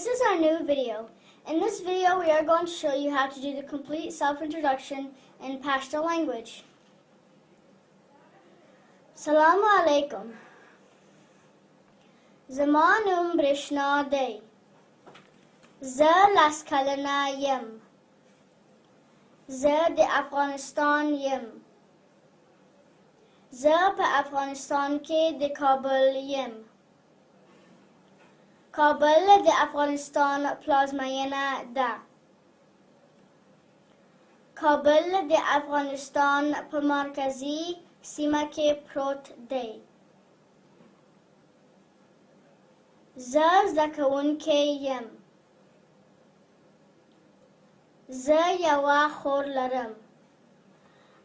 This is our new video. In this video, we are going to show you how to do the complete self-introduction in Pashto language. Assalamu alaikum. Zamanum Brishna Day. Za Laskalana Yim. Za de Afghanistan Yim. Za pa Afghanistan ke de Kabul Yim. Kabul de Afghanistan plazmayena da. Kabul de Afghanistan pa markazi sima ke prot de. Za zakawun ke yim. Za yawa khor laram.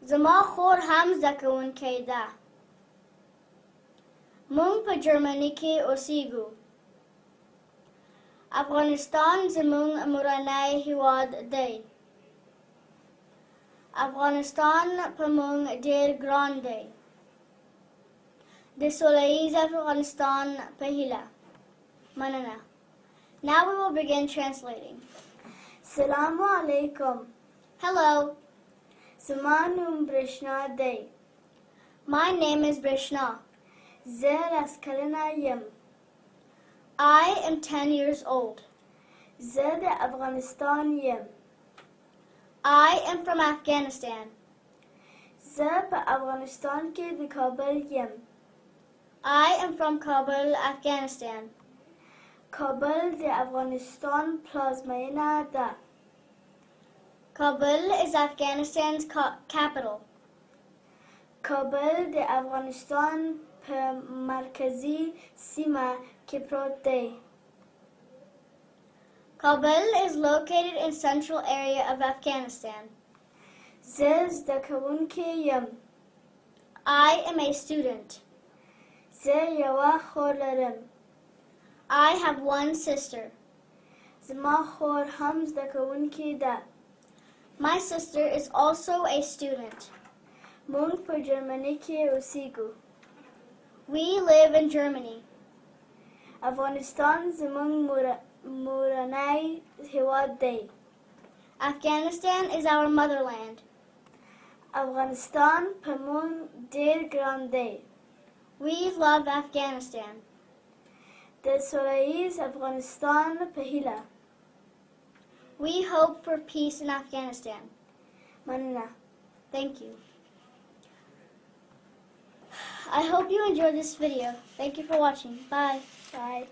Zama khor ham zakawun ke da. Mung pa Germany ke osigu. Afghanistan zamung muranai hiwad day. Afghanistan pamung der grande. De soleil Afghanistan pahila. Manana. Now we will begin translating. Assalamu alaikum. Hello. Zamanum Brishna Day. My name is Brishna. Zer askalana yim. I am 10 years old. Zer de Afghanistan yim. I am from Afghanistan. Zer pa Afghanistan ke de Kabul yim. I am from Kabul, Afghanistan. Kabul de Afghanistan plazmayena da. Kabul is Afghanistan's capital. Kabul de Afghanistan pa markazi sima ke prot de. Kabul is located in central area of Afghanistan. Zer zakawun ke yim. I am a student. Zer yawa khor laram. I have one sister. Zama khor ham zakawun ke da. My sister is also a student. Mung pa Germany ke osigu. We live in Germany. Afghanistan zamung muranai hiwad day. Afghanistan is our motherland. Afghanistan pamung der grande. We love Afghanistan. De soleil Afghanistan pahila. We hope for peace in Afghanistan. Manna. Thank you. I hope you enjoyed this video. Thank you for watching. Bye. Bye.